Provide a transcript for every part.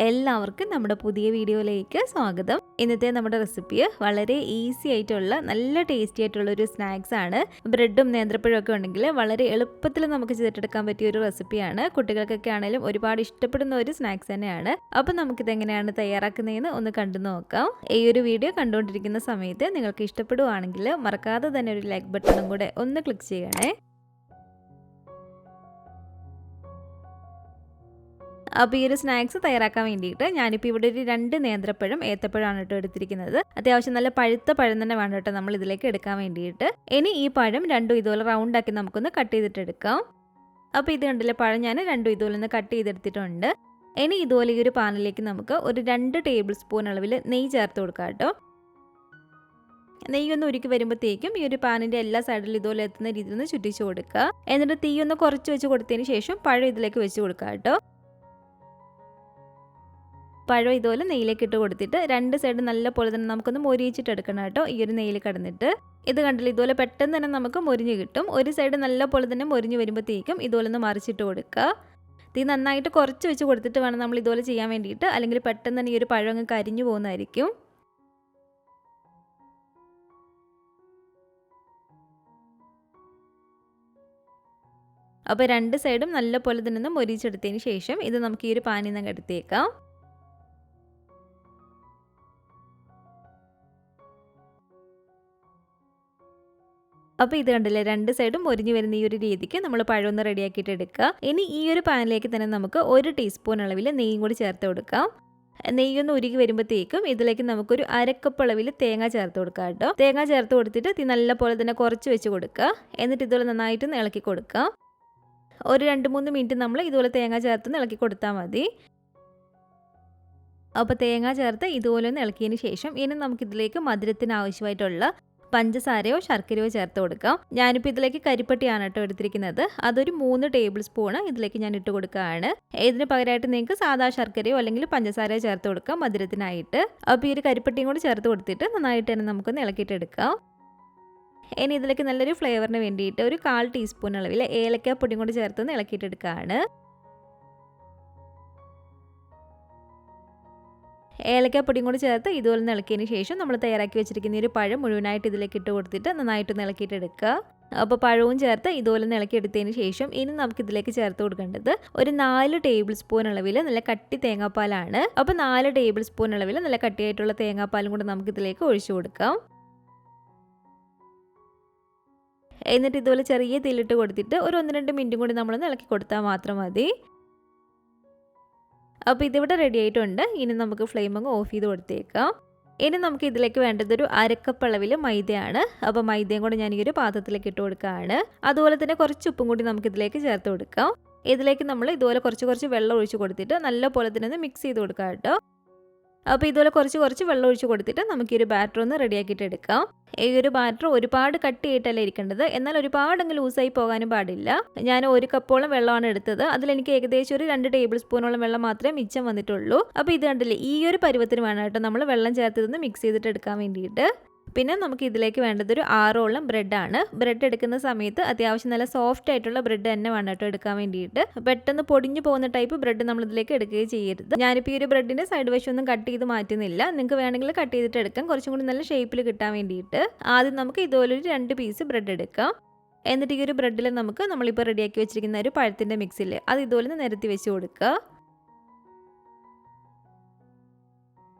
എല്ലാവർക്കും നമ്മുടെ പുതിയ വീഡിയോയിലേക്ക് സ്വാഗതം. ഇന്നത്തെ നമ്മുടെ റെസിപ്പി വളരെ ഈസി ആയിട്ടുള്ള നല്ല ടേസ്റ്റി ആയിട്ടുള്ള ഒരു സ്നാക്സ് ആണ്. ബ്രെഡും നേന്ത്രപ്പഴവും ഒക്കെ ഉണ്ടെങ്കിൽ വളരെ എളുപ്പത്തിൽ നമുക്ക് ചെയ്തെടുക്കാൻ പറ്റിയ ഒരു റെസിപ്പിയാണ്. കുട്ടികൾക്കൊക്കെ ആണെങ്കിലും ഒരുപാട് ഇഷ്ടപ്പെടുന്ന ഒരു സ്നാക്സ് തന്നെയാണ്. അപ്പം നമുക്കിത് എങ്ങനെയാണ് തയ്യാറാക്കുന്നതെന്ന് ഒന്ന് കണ്ടു നോക്കാം. ഈ ഒരു വീഡിയോ കണ്ടുകൊണ്ടിരിക്കുന്ന സമയത്ത് നിങ്ങൾക്ക് ഇഷ്ടപ്പെടുവാണെങ്കിൽ മറക്കാതെ തന്നെ ഒരു ലൈക്ക് ബട്ടണും കൂടെ ഒന്ന് ക്ലിക്ക് ചെയ്യണേ. അപ്പോൾ ഈ ഒരു സ്നാക്സ് തയ്യാറാക്കാൻ വേണ്ടിയിട്ട് ഞാനിപ്പോൾ ഇവിടെ ഒരു 2 നേന്ത്രപ്പഴം ഏത്തപ്പഴമാണ് കേട്ടോ എടുത്തിരിക്കുന്നത്. അത്യാവശ്യം നല്ല പഴുത്ത പഴം തന്നെ വേണം കേട്ടോ നമ്മൾ ഇതിലേക്ക് എടുക്കാൻ വേണ്ടിയിട്ട്. ഇനി ഈ പഴം രണ്ടും ഇതുപോലെ റൗണ്ടാക്കി നമുക്കൊന്ന് കട്ട് ചെയ്തിട്ട് എടുക്കാം. അപ്പോൾ ഇത് കണ്ടില്ലേ, പഴം ഞാൻ രണ്ടും ഇതുപോലെ ഒന്ന് കട്ട് ചെയ്തെടുത്തിട്ടുണ്ട്. ഇനി ഇതുപോലെ ഈ ഒരു പാനിലേക്ക് നമുക്ക് ഒരു 2 ടേബിൾ സ്പൂൺ അളവിൽ നെയ്യ് ചേർത്ത് കൊടുക്കാം കേട്ടോ. നെയ്യൊന്ന് ഉരുക്കി വരുമ്പോഴത്തേക്കും ഈ ഒരു പാനിൻ്റെ എല്ലാ സൈഡിലും ഇതുപോലെ എത്തുന്ന രീതിയിൽ ഒന്ന് ചുറ്റിച്ച് കൊടുക്കുക. എന്നിട്ട് തീയൊന്ന് കുറച്ച് വെച്ച് കൊടുത്തതിന് ശേഷം പഴം ഇതിലേക്ക് വെച്ച് കൊടുക്കുക കേട്ടോ. പഴം ഇതുപോലെ നെയ്യിലേക്ക് ഇട്ട് കൊടുത്തിട്ട് 2 സൈഡ് നല്ല പോലെ തന്നെ നമുക്കൊന്ന് മൊരിയിച്ചിട്ട് എടുക്കണം കേട്ടോ. ഈ ഒരു നെയ്യിൽ കിടന്നിട്ട് ഇത് കണ്ടില്ല, ഇതുപോലെ പെട്ടെന്ന് തന്നെ നമുക്ക് മൊരിഞ്ഞ് കിട്ടും. ഒരു സൈഡ് നല്ല പോലെ തന്നെ മൊരിഞ്ഞ് വരുമ്പോഴത്തേക്കും ഇതുപോലെ ഒന്ന് മറിച്ചിട്ട് കൊടുക്കുക. തീ നന്നായിട്ട് കുറച്ച് വെച്ച് കൊടുത്തിട്ട് വേണം നമ്മൾ ഇതുപോലെ ചെയ്യാൻ വേണ്ടിയിട്ട്, അല്ലെങ്കിൽ പെട്ടെന്ന് തന്നെ ഈ ഒരു പഴം അങ്ങ് കരിഞ്ഞു പോകുന്നതായിരിക്കും. അപ്പോൾ 2 സൈഡും നല്ല പോലെ തന്നെ ഒന്ന് മൊരിച്ചെടുത്തതിന് ശേഷം ഇത് നമുക്ക് ഈ ഒരു പാനിൽ നിന്ന് എടുത്തേക്കാം. അപ്പോൾ ഇത് കണ്ടില്ലേ, 2 സൈഡും മൊരിഞ്ഞ് വരുന്ന ഈ ഒരു രീതിക്ക് നമ്മൾ പഴം ഒന്ന് റെഡിയാക്കിയിട്ട് എടുക്കുക. ഇനി ഈ ഒരു പാനിലേക്ക് തന്നെ നമുക്ക് 1 ടീസ്പൂൺ അളവിൽ നെയ്യും കൂടി ചേർത്ത് കൊടുക്കാം. നെയ്യൊന്ന് ഉരുകി വരുമ്പോഴത്തേക്കും ഇതിലേക്ക് നമുക്കൊരു 1/2 കപ്പ് അളവിൽ തേങ്ങ ചേർത്ത് കൊടുക്കാം കേട്ടോ. തേങ്ങ ചേർത്ത് കൊടുത്തിട്ട് തീ നല്ല പോലെ തന്നെ കുറച്ച് വെച്ച് കൊടുക്കുക. എന്നിട്ട് ഇതുപോലെ നന്നായിട്ട് ഇളക്കി കൊടുക്കുക. ഒരു 2-3 മിനിറ്റ് നമ്മൾ ഇതുപോലെ തേങ്ങ ചേർത്ത് ഇളക്കി കൊടുത്താൽ മതി. അപ്പോൾ തേങ്ങ ചേർത്ത് ഇതുപോലെ ഒന്ന് ഇളക്കിയതിന് ശേഷം ഇനി നമുക്കിതിലേക്ക് മധുരത്തിന് ആവശ്യമായിട്ടുള്ള പഞ്ചസാരയോ ശർക്കരയോ ചേർത്ത് കൊടുക്കാം. ഞാനിപ്പോൾ ഇതിലേക്ക് കരിപ്പട്ടിയാണ് കേട്ടോ എടുത്തിരിക്കുന്നത്. അതൊരു 3 ടേബിൾ സ്പൂൺ ഇതിലേക്ക് ഞാൻ ഇട്ട് കൊടുക്കുകയാണ്. ഇതിന് പകരമായിട്ട് നിങ്ങൾക്ക് സാധാ ശർക്കരയോ അല്ലെങ്കിൽ പഞ്ചസാരയോ ചേർത്ത് കൊടുക്കാം മധുരത്തിനായിട്ട്. അപ്പോൾ ഈ ഒരു കരിപ്പട്ടിയും കൂടി ചേർത്ത് കൊടുത്തിട്ട് നന്നായിട്ട് തന്നെ നമുക്കൊന്ന് ഇളക്കിയിട്ടെടുക്കാം. ഇനി ഇതിലേക്ക് നല്ലൊരു ഫ്ലേവറിന് വേണ്ടിയിട്ട് ഒരു 1/4 ടീസ്പൂൺ അളവിൽ ഏലക്കാപ്പൊടിയും കൂടി ചേർത്തൊന്ന് ഇളക്കിയിട്ടെടുക്കുകയാണ്. ഏലക്കാപ്പൊടിയും കൂടി ചേർത്ത് ഇതുപോലെ ഇളക്കിയതിന് ശേഷം നമ്മൾ തയ്യാറാക്കി വെച്ചിരിക്കുന്ന ഒരു പഴം മുഴുവനായിട്ട് ഇതിലേക്ക് ഇട്ട് കൊടുത്തിട്ട് നന്നായിട്ട് ഇളക്കിയിട്ട് എടുക്കുക. അപ്പോൾ പഴവും ചേർത്ത് ഇതുപോലെ ഇളക്കിയെടുത്തതിന് ശേഷം ഇനി നമുക്ക് ഇതിലേക്ക് ചേർത്ത് കൊടുക്കേണ്ടത് ഒരു 4 ടേബിൾ സ്പൂൺ അളവിൽ നല്ല കട്ടി തേങ്ങാപ്പാലാണ്. അപ്പോൾ 4 ടേബിൾ സ്പൂൺ അളവിൽ നല്ല കട്ടിയായിട്ടുള്ള തേങ്ങാപ്പാലും കൂടി നമുക്ക് ഇതിലേക്ക് ഒഴിച്ചു കൊടുക്കാം. എന്നിട്ട് ഇതുപോലെ ചെറിയ തീയിലിട്ട് കൊടുത്തിട്ട് ഒരു 1-2 മിനിറ്റും കൂടി നമ്മളൊന്ന് ഇളക്കി കൊടുത്താൽ മാത്രം മതി. അപ്പോൾ ഇതിവിടെ റെഡി ആയിട്ടുണ്ട്. ഇനി നമുക്ക് ഫ്ലെയിം അങ്ങ് ഓഫ് ചെയ്ത് കൊടുത്തേക്കാം. ഇനി നമുക്ക് ഇതിലേക്ക് വേണ്ടത് ഒരു 1/2 കപ്പ് അളവിൽ മൈദയാണ്. അപ്പോൾ മൈദയും കൂടി ഞാൻ ഈ ഒരു പാത്രത്തിലേക്ക് ഇട്ട് കൊടുക്കുകയാണ്. അതുപോലെ തന്നെ കുറച്ച് ഉപ്പും കൂടി നമുക്ക് ഇതിലേക്ക് ചേർത്ത് കൊടുക്കാം. ഇതിലേക്ക് നമ്മൾ ഇതുപോലെ കുറച്ച് വെള്ളം ഒഴിച്ച് കൊടുത്തിട്ട് നല്ല പോലെ തന്നെ ഒന്ന് മിക്സ് ചെയ്ത് കൊടുക്കാം കേട്ടോ. അപ്പോൾ ഇതുപോലെ കുറച്ച് വെള്ളം ഒഴിച്ച് കൊടുത്തിട്ട് നമുക്ക് ഈ ഒരു ബാറ്റർ ഒന്ന് റെഡിയാക്കിയിട്ട് എടുക്കാം. ഈ ഒരു ബാറ്റർ ഒരുപാട് കട്ടിയായിട്ടല്ല ഇരിക്കേണ്ടത്, എന്നാൽ ഒരുപാട് അങ്ങ് ലൂസായി പോകാനും പാടില്ല. ഞാൻ 1 കപ്പോളം വെള്ളമാണ് എടുത്തത്. അതിലെനിക്ക് ഏകദേശം ഒരു 2 ടേബിൾ സ്പൂണോളം വെള്ളം മാത്രമേ മിച്ചം വന്നിട്ടുള്ളൂ. അപ്പോൾ ഇത് കണ്ടില്ലേ, ഈ ഒരു പരുവത്തിന് വേണം കേട്ടോ നമ്മൾ വെള്ളം ചേർത്തതൊന്ന് മിക്സ് ചെയ്തിട്ട് എടുക്കാൻ വേണ്ടിയിട്ട്. പിന്നെ നമുക്ക് ഇതിലേക്ക് വേണ്ടത് ഒരു 6ഓളം ബ്രെഡാണ്. ബ്രെഡ് എടുക്കുന്ന സമയത്ത് അത്യാവശ്യം നല്ല സോഫ്റ്റ് ആയിട്ടുള്ള ബ്രെഡ് തന്നെ വേണം കേട്ടോ എടുക്കാൻ വേണ്ടിയിട്ട്. പെട്ടെന്ന് പൊടിഞ്ഞു പോകുന്ന ടൈപ്പ് ബ്രെഡ് നമ്മൾ ഇതിലേക്ക് എടുക്കുകയും ചെയ്യരുത്. ഞാനിപ്പോൾ ഈ ഒരു ബ്രെഡിൻ്റെ സൈഡ് വശമൊന്നും കട്ട് ചെയ്ത് മാറ്റുന്നില്ല. നിങ്ങൾക്ക് വേണമെങ്കിൽ കട്ട് ചെയ്തിട്ട് എടുക്കാം, കുറച്ചും കൂടി നല്ല ഷേപ്പിൽ കിട്ടാൻ വേണ്ടിയിട്ട്. ആദ്യം നമുക്ക് ഇതുപോലൊരു 2 പീസ് ബ്രെഡ് എടുക്കാം. എന്നിട്ട് ഈ ഒരു ബ്രെഡിൽ നമുക്ക് നമ്മളിപ്പോൾ റെഡിയാക്കി വെച്ചിരിക്കുന്ന ഒരു പഴത്തിൻ്റെ മിക്സിൽ അത് ഇതുപോലെ നിരത്തി വെച്ച് കൊടുക്കുക.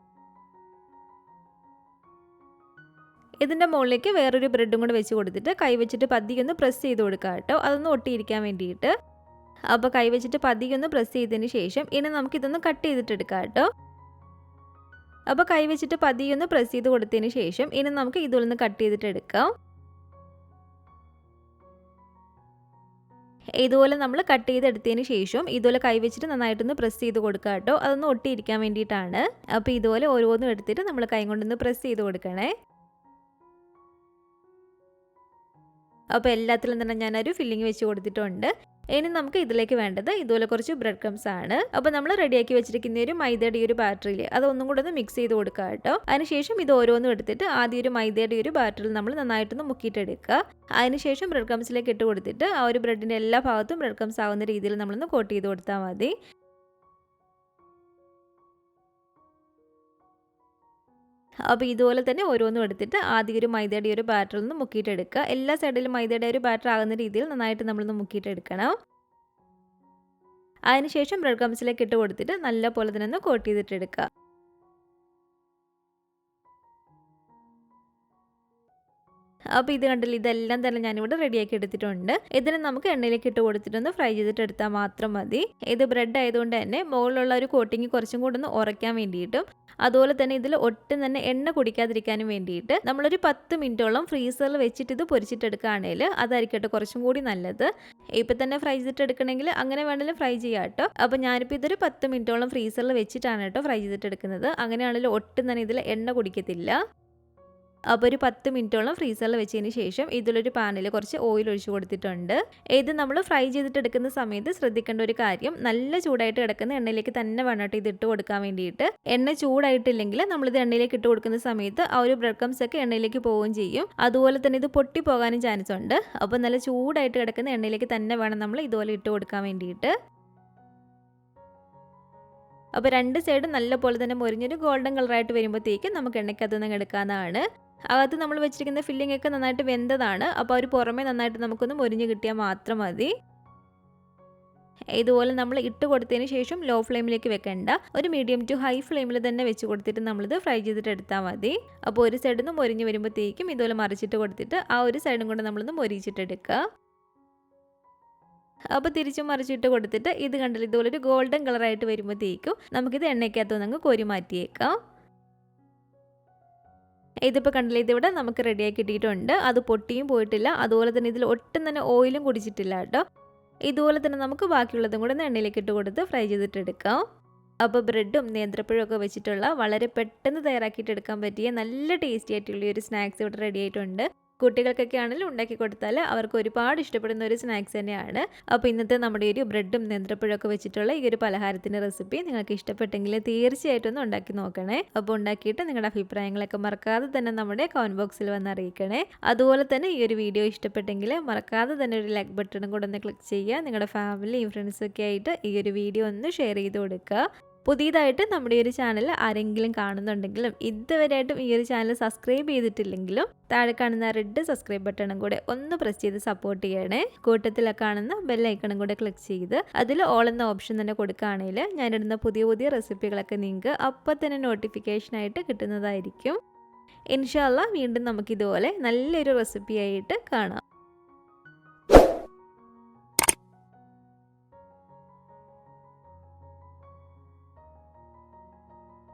ഇതിൻ്റെ മുകളിലേക്ക് വേറൊരു ബ്രെഡും കൂടി വെച്ച് കൊടുത്തിട്ട് കൈ വെച്ചിട്ട് പതിയെ ഒന്ന് പ്രസ് ചെയ്ത് കൊടുക്കുക കേട്ടോ, അതൊന്ന് ഒട്ടിയിരിക്കാൻ വേണ്ടിയിട്ട്. അപ്പോൾ കൈ വെച്ചിട്ട് പതിയെ ഒന്ന് പ്രസ് ചെയ്തതിന് ശേഷം ഇനി നമുക്കിതൊന്ന് കട്ട് ചെയ്തിട്ട് എടുക്കാം കേട്ടോ. അപ്പോൾ കൈ വെച്ചിട്ട് പതിയെ ഒന്ന് പ്രസ് ചെയ്ത് കൊടുത്തതിന് ശേഷം ഇനി നമുക്ക് ഇതുപോലെ ഒന്ന് കട്ട് ചെയ്തിട്ട് എടുക്കാം. ഇതുപോലെ നമ്മൾ കട്ട് ചെയ്തെടുത്തതിന് ശേഷം ഇതുപോലെ കൈ വെച്ചിട്ട് നന്നായിട്ടൊന്ന് പ്രസ് ചെയ്ത് കൊടുക്കുക കേട്ടോ, അതൊന്ന് ഒട്ടിയിരിക്കാൻ വേണ്ടിയിട്ടാണ്. അപ്പോൾ ഇതുപോലെ ഓരോന്നും എടുത്തിട്ട് നമ്മൾ കൈ കൊണ്ടൊന്ന് പ്രസ് ചെയ്ത് കൊടുക്കണേ. അപ്പോൾ എല്ലാത്തിലും തന്നെ ഞാനൊരു ഫില്ലിങ് വെച്ച് കൊടുത്തിട്ടുണ്ട്. ഇനി നമുക്ക് ഇതിലേക്ക് വേണ്ടത് ഇതുപോലെ കുറച്ച് ബ്രെഡ് ക്രംസ് ആണ്. അപ്പോൾ നമ്മൾ റെഡിയാക്കി വെച്ചിരിക്കുന്ന ഒരു മൈദയുടെ ഒരു ബാറ്ററിയിൽ അതൊന്നും കൂടെ ഒന്ന് മിക്സ് ചെയ്ത് കൊടുക്കുക കേട്ടോ. അതിനുശേഷം ഇത് ഓരോന്നും എടുത്തിട്ട് ആദ്യം ഒരു മൈദയുടെ ഒരു ബാറ്ററിൽ നമ്മൾ നന്നായിട്ടൊന്ന് മുക്കിയിട്ടെടുക്കുക. അതിനുശേഷം ബ്രെഡ് ക്രംസിലേക്ക് ഇട്ട് കൊടുത്തിട്ട് ആ ഒരു ബ്രെഡിൻ്റെ എല്ലാ ഭാഗത്തും ബ്രെഡ് ക്രംസ് ആവുന്ന രീതിയിൽ നമ്മളൊന്ന് കോട്ട് ചെയ്ത് കൊടുത്താൽ മതി. അപ്പോൾ ഇതുപോലെ തന്നെ ഓരോന്നും എടുത്തിട്ട് ആദ്യം ഒരു മൈദയുടെ ഒരു ബാറ്ററിൽ നിന്ന് മുക്കിയിട്ടെടുക്കുക. എല്ലാ സൈഡിലും മൈദയുടെ ഒരു ബാറ്റർ ആകുന്ന രീതിയിൽ നന്നായിട്ട് നമ്മളൊന്ന് മുക്കിയിട്ടെടുക്കണം. അതിനുശേഷം ബ്രെഡ് ക്രംസിലേക്ക് ഇട്ട് കൊടുത്തിട്ട് നല്ല പോലെ തന്നെ ഒന്ന് കോട്ട് ചെയ്തിട്ടെടുക്കുക. അപ്പോൾ ഇത് കണ്ടില്ല, ഇതെല്ലാം തന്നെ ഞാനിവിടെ റെഡിയാക്കി എടുത്തിട്ടുണ്ട്. ഇതിനെ നമുക്ക് എണ്ണയിലേക്ക് ഇട്ട് കൊടുത്തിട്ടൊന്ന് ഫ്രൈ ചെയ്തിട്ട് എടുത്താൽ മാത്രം മതി. ഇത് ബ്രെഡ് ആയതുകൊണ്ട് തന്നെ മുകളിലുള്ള ഒരു കോട്ടിങ് കുറച്ചും കൂടെ ഒന്ന് ഉറയ്ക്കാൻ വേണ്ടിയിട്ടും അതുപോലെ തന്നെ ഇതിൽ ഒട്ടും തന്നെ എണ്ണ കുടിക്കാതിരിക്കാനും വേണ്ടിയിട്ട് നമ്മളൊരു 10 മിനിറ്റോളം ഫ്രീസറിൽ വെച്ചിട്ട് ഇത് പൊരിച്ചിട്ടെടുക്കുകയാണെങ്കിൽ അതായിരിക്കട്ടെ കുറച്ചും കൂടി നല്ലത്. ഇപ്പം തന്നെ ഫ്രൈ ചെയ്തിട്ടെടുക്കണമെങ്കിൽ അങ്ങനെ വേണമെങ്കിലും ഫ്രൈ ചെയ്യാം കേട്ടോ. അപ്പോൾ ഞാനിപ്പോൾ ഇതൊരു 10 മിനിറ്റോളം ഫ്രീസറിൽ വെച്ചിട്ടാണ് കേട്ടോ ഫ്രൈ ചെയ്തിട്ടെടുക്കുന്നത്. അങ്ങനെയാണെങ്കിൽ ഒട്ടും തന്നെ ഇതിൽ എണ്ണ കുടിക്കത്തില്ല. അപ്പോൾ ഒരു 10 മിനിറ്റോളം ഫ്രീസറിൽ വെച്ചതിന് ശേഷം ഇതിലൊരു പാനിൽ കുറച്ച് ഓയിൽ ഒഴിച്ച് കൊടുത്തിട്ടുണ്ട്. ഇത് നമ്മൾ ഫ്രൈ ചെയ്തിട്ടെടുക്കുന്ന സമയത്ത് ശ്രദ്ധിക്കേണ്ട ഒരു കാര്യം, നല്ല ചൂടായിട്ട് കിടക്കുന്ന എണ്ണയിലേക്ക് തന്നെ വേണം കേട്ടോ ഇത് ഇട്ട് കൊടുക്കാൻ വേണ്ടിയിട്ട്. എണ്ണ ചൂടായിട്ടില്ലെങ്കിൽ നമ്മളിത് എണ്ണയിലേക്ക് ഇട്ട് കൊടുക്കുന്ന സമയത്ത് ആ ഒരു ബ്രെഡ് ക്രംസ് ഒക്കെ എണ്ണയിലേക്ക് പോവുകയും ചെയ്യും. അതുപോലെ തന്നെ ഇത് പൊട്ടി പോകാനും ചാൻസ് ഉണ്ട്. അപ്പോൾ നല്ല ചൂടായിട്ട് കിടക്കുന്ന എണ്ണയിലേക്ക് തന്നെ വേണം നമ്മൾ ഇതുപോലെ ഇട്ട് കൊടുക്കാൻ വേണ്ടിയിട്ട്. അപ്പോൾ രണ്ട് സൈഡും നല്ല പോലെ തന്നെ മൊരിഞ്ഞൊരു ഗോൾഡൻ കളറായിട്ട് വരുമ്പോഴത്തേക്കും നമുക്ക് എണ്ണയ്ക്കകത്തുനിന്ന് എടുക്കാവുന്നതാണ്. അകത്ത് നമ്മൾ വെച്ചിരിക്കുന്ന ഫില്ലിംഗ് ഒക്കെ നന്നായിട്ട് വെന്തതാണ്. അപ്പോൾ ഒരു പുറമേ നന്നായിട്ട് നമുക്കൊന്ന് മൊരിഞ്ഞ് കിട്ടിയാൽ മാത്രം മതി. ഇതുപോലെ നമ്മൾ ഇട്ട് കൊടുത്തതിന് ശേഷം ലോ ഫ്ലെയിമിലേക്ക് വെക്കേണ്ട, ഒരു മീഡിയം ടു ഹൈ ഫ്ലെയിമിൽ തന്നെ വെച്ച് കൊടുത്തിട്ട് നമ്മളിത് ഫ്രൈ ചെയ്തിട്ട് എടുത്താൽ മതി. അപ്പോൾ ഒരു സൈഡിൽ നിന്ന് മൊരിഞ്ഞ് വരുമ്പോഴത്തേക്കും ഇതുപോലെ മറിച്ചിട്ട് കൊടുത്തിട്ട് ആ ഒരു സൈഡും കൊണ്ട് നമ്മളൊന്ന് മൊരിച്ചിട്ടെടുക്കുക. അപ്പോൾ തിരിച്ചും മറിച്ചിട്ട് കൊടുത്തിട്ട് ഇത് കണ്ടില്ല, ഇതുപോലെ ഒരു ഗോൾഡൻ കളറായിട്ട് വരുമ്പോഴത്തേക്കും നമുക്കിത് എണ്ണയ്ക്കകത്തുനിന്ന് അങ്ങ് കോരി മാറ്റിയേക്കാം. ഇതിപ്പോൾ കണ്ടില്ല, ഇതിവിടെ നമുക്ക് റെഡിയാക്കി കിട്ടിയിട്ടുണ്ട്. അത് പൊട്ടിയും പോയിട്ടില്ല, അതുപോലെ തന്നെ ഇതിൽ ഒട്ടും തന്നെ ഓയിലും കുടിച്ചിട്ടില്ല കേട്ടോ. ഇതുപോലെ തന്നെ നമുക്ക് ബാക്കിയുള്ളതും കൂടെ എണ്ണയിലേക്ക് ഇട്ട് കൊടുത്ത് ഫ്രൈ ചെയ്തിട്ടെടുക്കാം. അപ്പോൾ ബ്രെഡും നേന്ത്രപ്പഴവും ഒക്കെ വെച്ചിട്ടുള്ള വളരെ പെട്ടെന്ന് തയ്യാറാക്കിയിട്ട് എടുക്കാൻ പറ്റിയ നല്ല ടേസ്റ്റി ആയിട്ടുള്ള ഒരു സ്നാക്സ് ഇവിടെ റെഡി ആയിട്ടുണ്ട്. കുട്ടികൾക്കൊക്കെ ആണെങ്കിലും ഉണ്ടാക്കി കൊടുത്താൽ അവർക്ക് ഒരുപാട് ഇഷ്ടപ്പെടുന്ന ഒരു സ്നാക്സ് തന്നെയാണ്. അപ്പോൾ ഇന്നത്തെ നമ്മുടെ ഒരു ബ്രെഡും നേന്ത്രപ്പഴമൊക്കെ വെച്ചിട്ടുള്ള ഈ ഒരു പലഹാരത്തിൻ്റെ റെസിപ്പി നിങ്ങൾക്ക് ഇഷ്ടപ്പെട്ടെങ്കിൽ തീർച്ചയായിട്ടും ഒന്ന് ഉണ്ടാക്കി നോക്കണേ. അപ്പോൾ ഉണ്ടാക്കിയിട്ട് നിങ്ങളുടെ അഭിപ്രായങ്ങളൊക്കെ മറക്കാതെ തന്നെ നമ്മുടെ കമൻറ്റ് ബോക്സിൽ വന്ന് അറിയിക്കണേ. അതുപോലെ തന്നെ ഈ ഒരു വീഡിയോ ഇഷ്ടപ്പെട്ടെങ്കിൽ മറക്കാതെ തന്നെ ഒരു ലൈക്ക് ബട്ടണും കൂടെ ഒന്ന് ക്ലിക്ക് ചെയ്യുക. നിങ്ങളുടെ ഫാമിലിയും ഫ്രണ്ട്സൊക്കെ ആയിട്ട് ഈ ഒരു വീഡിയോ ഒന്ന് ഷെയർ ചെയ്ത് കൊടുക്കുക. പുതിയതായിട്ട് നമ്മുടെ ഈ ഒരു ചാനൽ ആരെങ്കിലും കാണുന്നുണ്ടെങ്കിലും ഇതുവരെയായിട്ടും ഈ ഒരു ചാനൽ സബ്സ്ക്രൈബ് ചെയ്തിട്ടില്ലെങ്കിലും താഴെ കാണുന്ന റെഡ് സബ്സ്ക്രൈബ് ബട്ടണും കൂടെ ഒന്ന് പ്രസ് ചെയ്ത് സപ്പോർട്ട് ചെയ്യണേ. കൂട്ടത്തിൽ കാണുന്ന ബെല്ലൈക്കണും കൂടെ ക്ലിക്ക് ചെയ്ത് അതിൽ ഓൾ എന്ന ഓപ്ഷൻ തന്നെ കൊടുക്കുകയാണെങ്കിൽ ഞാനിടുന്ന പുതിയ പുതിയ റെസിപ്പികളൊക്കെ നിങ്ങൾക്ക് അപ്പം തന്നെ നോട്ടിഫിക്കേഷനായിട്ട് കിട്ടുന്നതായിരിക്കും. ഇൻഷാ അല്ലാഹ് വീണ്ടും നമുക്കിതുപോലെ നല്ലൊരു റെസിപ്പിയായിട്ട് കാണാം.